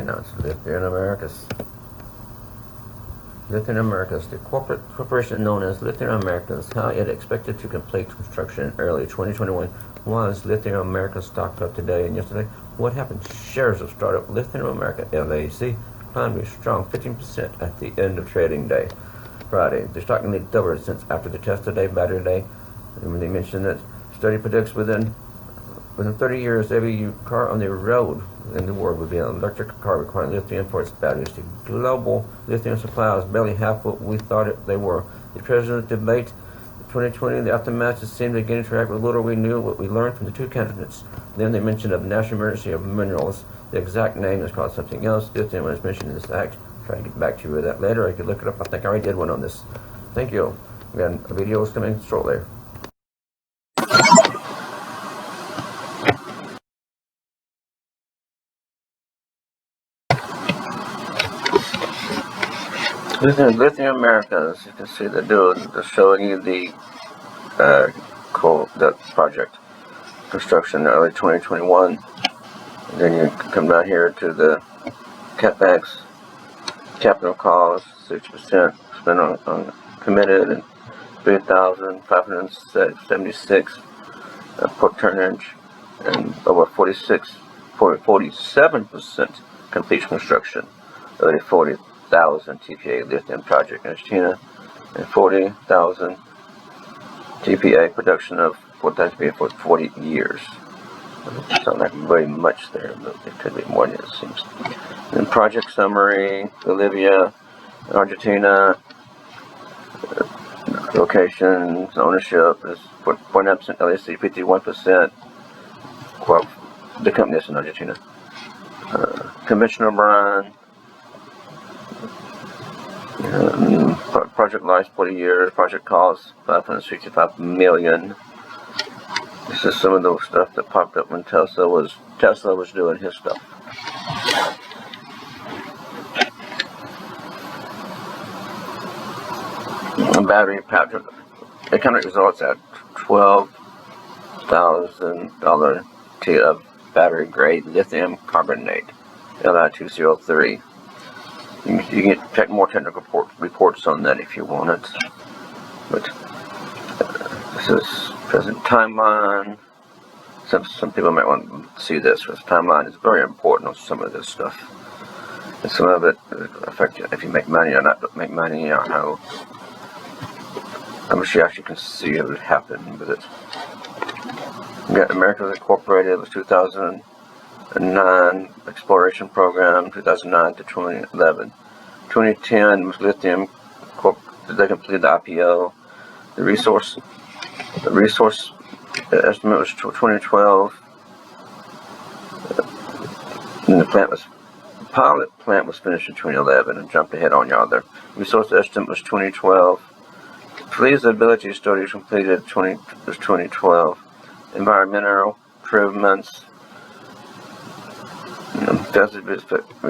announced Lithium America. Lithium America, the corporation known as Lithium America, how it expected to complete construction in early 2021. Was Lithium America stocked up today and yesterday? What happened? Shares of startup Lithium America LAC climbed a strong 15% at the end of trading day Friday. The stock nearly doubled since after the Tesla Day, Battery Day. And when they mentioned that study predicts within 30 years, every car on the road in the world would be an electric car requiring lithium for its batteries. The global lithium supply is barely half what we thought they were. The president's debate 2020, the aftermath just seemed to begin to interact with little we knew what we learned from the two candidates. Then they mentioned of national emergency of minerals. The exact name is called something else. Lithium was mentioned in this act. I'll try to get back to you with that later. I could look it up. I think I already did one on this. Thank you. Again, a video is coming shortly. Lithium America, as you can see, they're showing you the project construction in early 2021. And then you come down here to the CapEx, capital cost, 6% spent on committed, and 3,576 per tonnage, and over 47% completion construction, 40,000 TPA lithium project in Argentina, and 40,000 TPA production of 4,000 TPA for 40 years. It sounds like very much there, but it could be more than it seems. And project summary: Bolivia, Argentina, locations, ownership is 49% LAC, 51%. Well, the company is in Argentina. Conventional brine. Project life 40 years. Project cost $565 million. This is some of the stuff that popped up when Tesla was doing his stuff. Battery pack economic results at $12,000 T of battery grade lithium carbonate Li203. You can check more technical reports on that if you want it. But this is present timeline. Some people might want to see this, because timeline is very important on some of this stuff. And some of it affects you if you make money or not make money, or how. I'm sure you actually can see what happened with it. We got America Incorporated. It was 2009 exploration program, 2009 to 2011. 2010 was Lithium Corp. They completed the IPO. The resource estimate was 2012. And the pilot plant was finished in 2011, and jumped ahead on y'all there. Resource estimate was 2012. Feasibility study was completed was 2012. Environmental improvements. We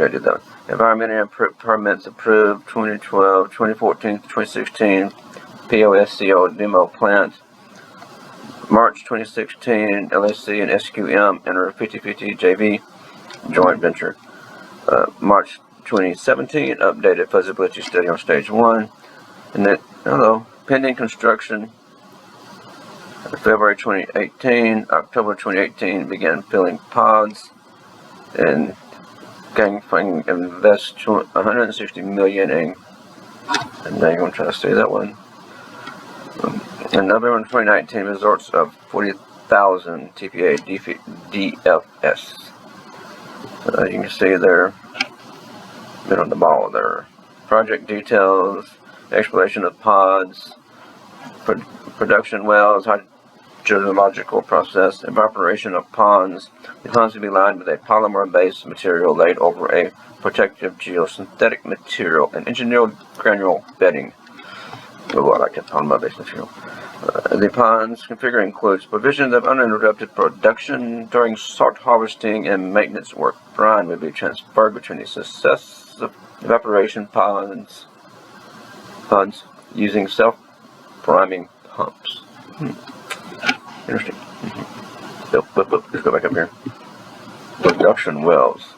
did that. Environmental permits approved 2012, 2014 to 2016. POSCO demo plant. March 2016, LSC and SQM enter 50-50 JV joint venture. March 2017, updated feasibility study on stage 1. And then, pending construction. February 2018, October 2018, began filling pods. And Gangfang invest $160 million in. And now you're going to try to say that one. In November 2019, results of 40,000 TPA DFS. You can see there, bit on the ball there. Project details, exploration of pods, production wells, hydrological process, evaporation of ponds. The ponds will be lined with a polymer-based material laid over a protective geosynthetic material and engineered granule bedding. Oh, I like that polymer-based material. The ponds configuration includes provisions of uninterrupted production during salt harvesting and maintenance work. Brine will be transferred between the successive evaporation ponds using self-priming pumps. Interesting. Let's go back up here. Production wells.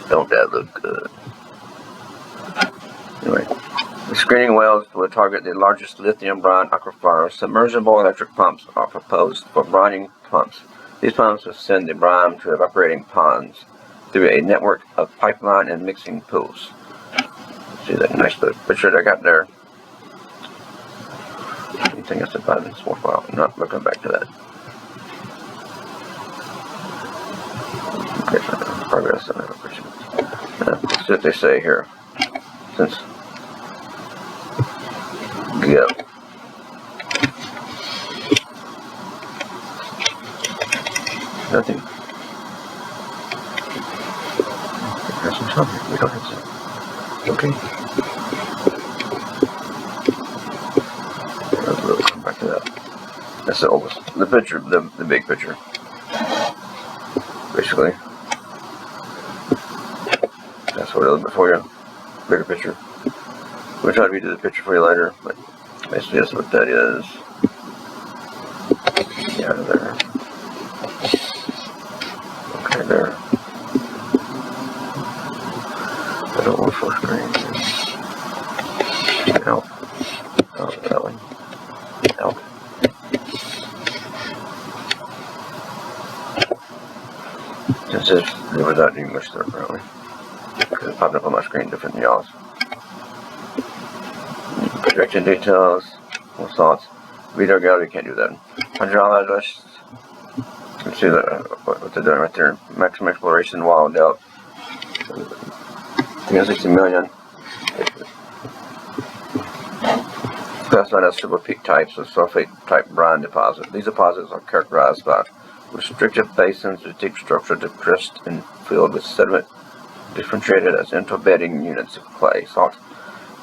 Don't that look good? Anyway, the screening wells will target the largest lithium brine aquifers. Submersible electric pumps are proposed for brining pumps. These pumps will send the brine to evaporating ponds through a network of pipeline and mixing pools. See that nice little picture that I got there? Anything else about this worthwhile? Not looking back to that. Okay, so progress on evaporation. That's what they say here. Since go. Nothing. There's some something. We don't have some. Okay. We'll come back to that. That's the oldest. The picture, the big picture. Basically. That's what it'll be for you. Bigger picture. We'll try to redo the picture for you later, but basically that's what that is. Yeah, there. Okay, there. I don't want full screen. Help. Oh, that one. Help. Since it's without English there, apparently. Because it popped up on my screen different than y'all's. Projection details, more thoughts. Video gallery, can't do that. Hydrologist, you can see what they're doing right there. Maximum exploration, wild depth. 360 million. Classified as super peak types of sulfate type brine deposit. These deposits are characterized by restrictive basins with deep structure depressed and filled with sediment differentiated as interbedding units of clay, salt,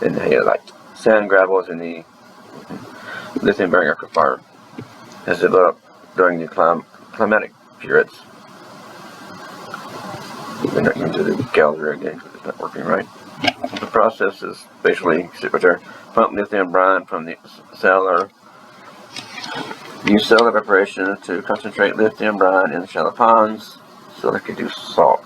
and halite. Sand gravels in the lithium bearing aquifer has developed during the climatic periods. We're not going to do the gallery again because it's not working right. The process is basically, sit right there, pump lithium brine from the cellar. Use cell evaporation to concentrate lithium brine in shallow ponds so they can do salt.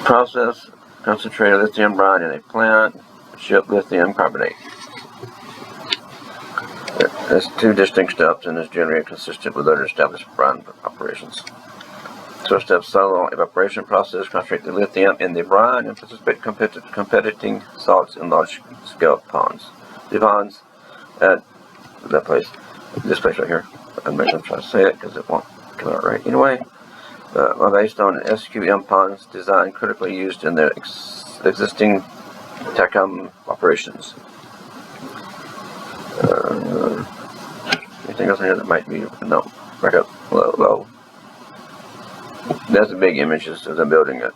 Process, concentrate lithium brine in a plant, ship lithium carbonate. There's two distinct steps and is generally consistent with other established brine operations. First step, solo evaporation process, concentrate the lithium in the brine and participate competing salts in large scale ponds. The ponds at that place, this place right here, I'm not going to try to say it because it won't come out right anyway, are based on SQM ponds design critically used in their existing TACOM operations. Anything else in here that might be, no, back up, low. That's the big images as I'm building it.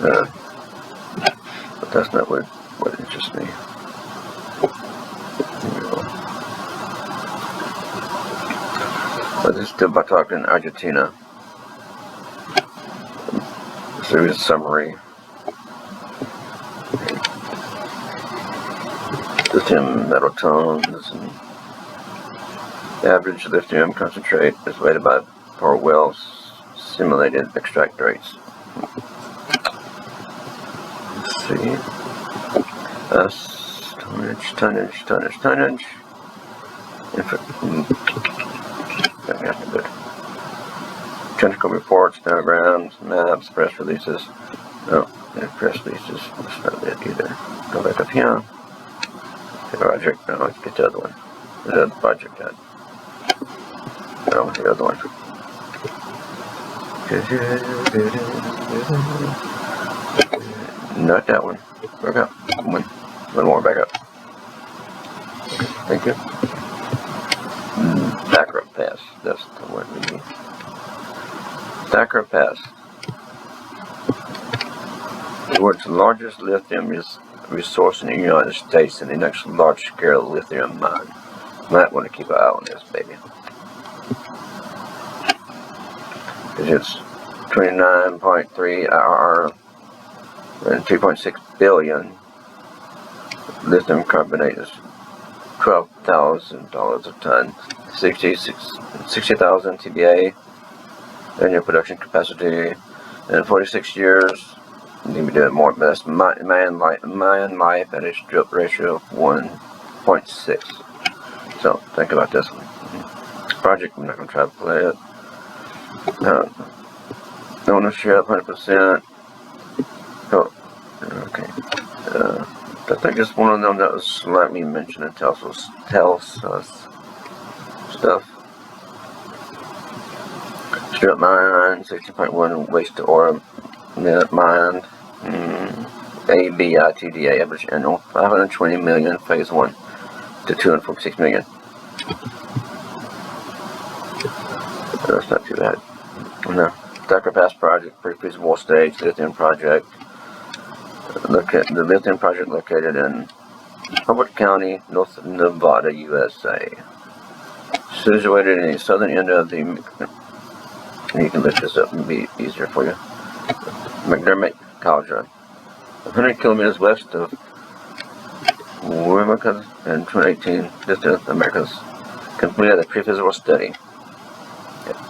But that's not what interests me. But this is still by talking Argentina. So here's a summary. Lithium metal tones and average lithium concentrate is weighted by per wells simulated extract rates. Let's see. Tonnage. Good. Technical reports, diagrams, maps, press releases. No, press releases. That's not it either. Go back up here. The project. No, let's get the other one. The other project got. No, the other one. Not that one. Back up. One more back up. Okay, thank you. Thacker Pass. That's the one we need. Thacker Pass. The world's largest lithium resource in the United States and the next large-scale lithium mine. Might want to keep an eye on this, baby. It's 29.3 IRR and 3.6 billion. Lithium carbonate is $12,000 a ton. 60,000 TBA. annual production capacity. In 46 years, you need to be doing more best man life at a strip ratio of 1.6. So think about this one. Project, I'm not going to try to play it. Ownership 100%. Oh, okay. I think it's one of them that was slightly mentioned in tells us stuff. Strip mine, 16.1 waste to ore minute mined. EBITDA average annual 520 million phase 1 to 246 million. That's not too bad. No. Thacker Pass project, pre-feasible stage, lithium project. Look at the lithium project located in Hubbard County, North Nevada, USA. Situated in the southern end of the, you can lift this up and be easier for you, McDermott Cauldron. 100 kilometers west of America in 2018, Lithium America's completed a pre-feasible study,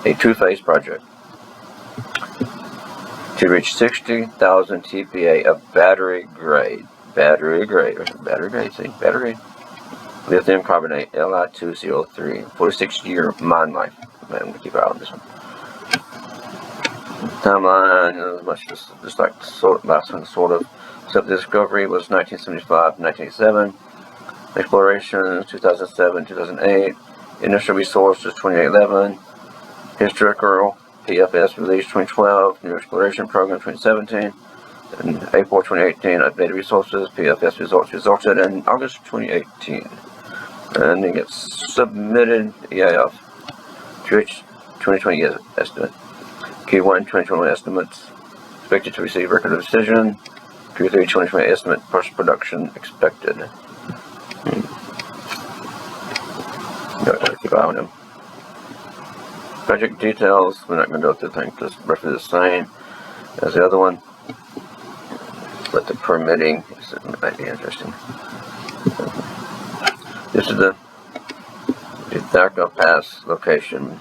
a two-phase project, to reach 60,000 TPA of battery grade, lithium carbonate, Li2CO3, 46-year mine life. I'm going to keep an eye on this one. Timeline is much just like the last one, sort of. Except the discovery was 1975 to 1987. Exploration 2007 2008. Initial resources 2011. Historical PFS released 2012. New exploration program 2017. In April 2018, updated resources. PFS results resulted in August 2018. And it gets submitted EIF. QH 2020 estimate. Q1 2021 estimates. Expected to receive record of decision. Q3 2020 estimate. First production expected. Gotta keep an eye on them. Project details. We're not going to go through things. Just roughly the same as the other one. But the permitting might be interesting. This is the Thacker Pass location.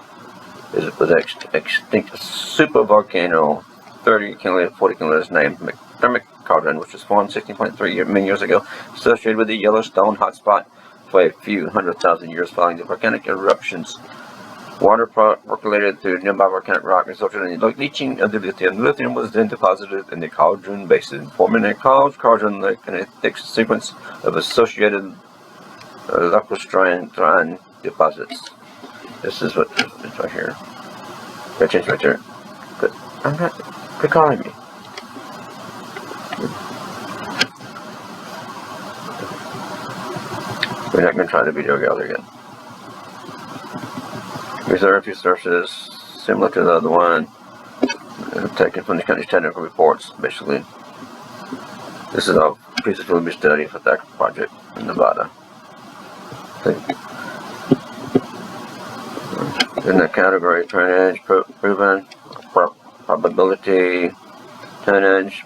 Is with extinct supervolcano 40 kilometers named McDermott Cauldron, which was formed 16.3 million years ago, associated with the Yellowstone hotspot for a few 100,000 years following the volcanic eruptions. Water percolated through nearby volcanic rock resulted in the leaching of the lithium. Lithium was then deposited in the cauldron basin, forming a cauldron lake and a thick sequence of associated lacustrine deposits. This is what it's right here. Pay attention right there. Good. I'm not. Quit calling me. We're not going to try the video gather again. Reserve resources similar to the other one. Taken from the country's technical reports, basically. This is a feasibility study for that project in Nevada. In the category tonnage, proven probability, tonnage,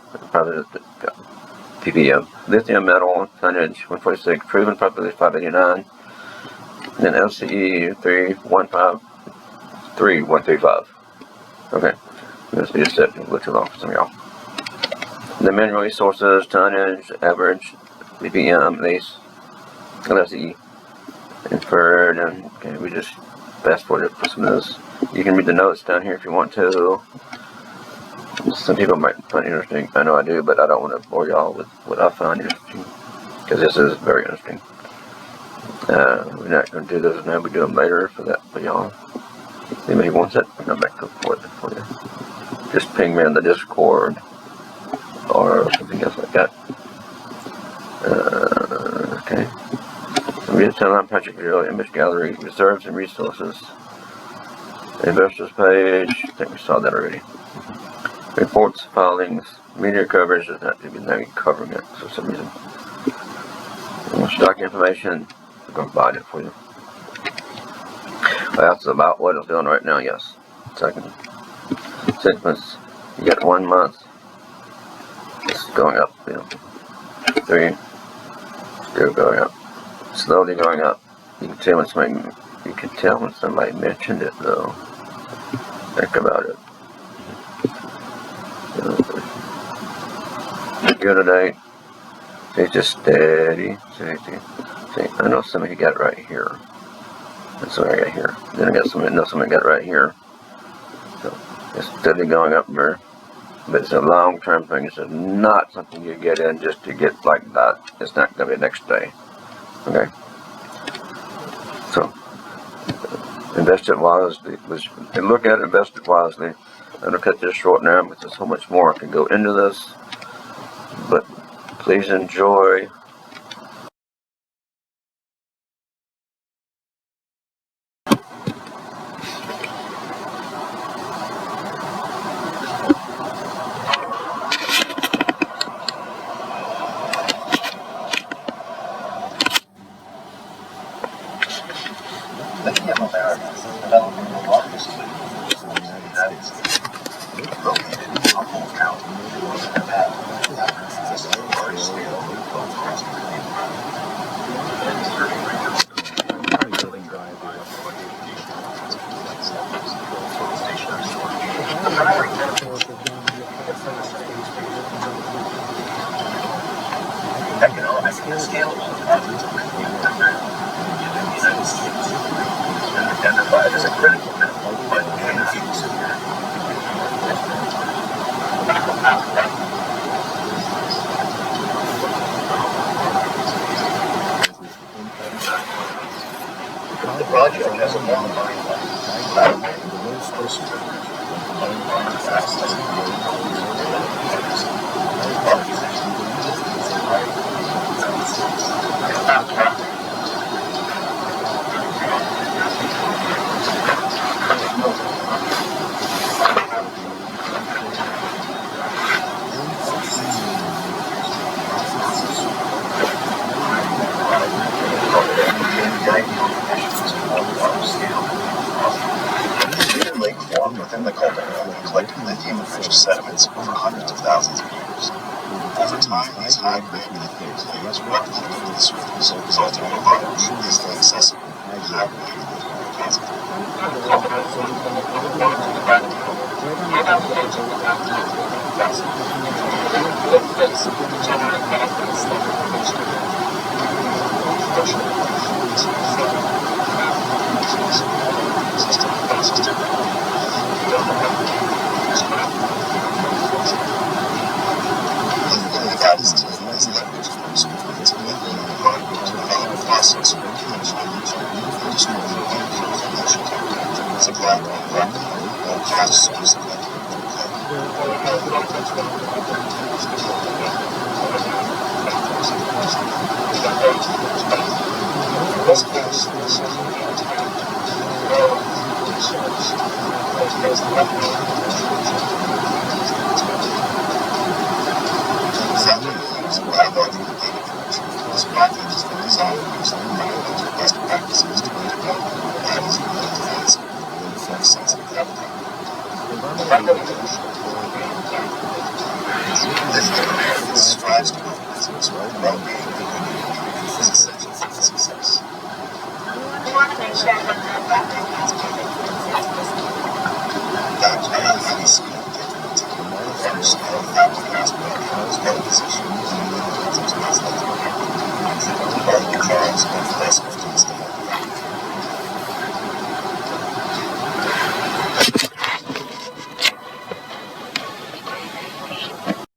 ppm, lithium metal, tonnage 146, proven probability 589, and then LCE 3135. Okay, this is a little too long for some of y'all. The mineral resources, tonnage, average, ppm, lease, LCE, inferred, and okay, we just fast forward for some of this. You can read the notes down here if you want to. Some people might find it interesting. I know I do, but I don't want to bore y'all with what I find interesting, because this is very interesting. We're not going to do those now. We do them later for that for y'all. Anybody wants it, I'll back up for you. Just ping me on the Discord or something else like that. Okay. Read Timeline Project Video, Image Gallery, Reserves and Resources. Investors page, I think we saw that already. Reports, filings, media coverage, does not to be covering it for some reason. Stock information, I'm going to buy it for you. That's about what it's doing right now, yes. Second. 6 months, you got 1 month. It's going up, 3, still going up. Slowly going up. You can tell when somebody mentioned it though. Think about it. year to date. It's just steady. See, I know somebody got it right here. That's what I got here. Then I got somebody got it right here. So it's steadily going up there. But it's a long-term thing. It's not something you get in just to get like that. It's not going to be next day. Okay? So, invest it wisely. Look at it, invest it wisely. I'm going to cut this short now because there's so much more I can go into this. But please enjoy. Lithium America is developing the largest lithium in the United States. Located in Humboldt County, Nevada, this is the large-scale lithium economic and scalable deposits of lithium in the United States. Identified as a critical mineral by the energy security. The project has a long life. Lake formed within the caldera, collecting lithium-rich sediments over hundreds of thousands of years. Over time, these high-grade lithium clays replicate to the surface, resulting in a large, easily accessible, high-grade lithium deposit. Lithium strives to optimize its well-being is essential for success.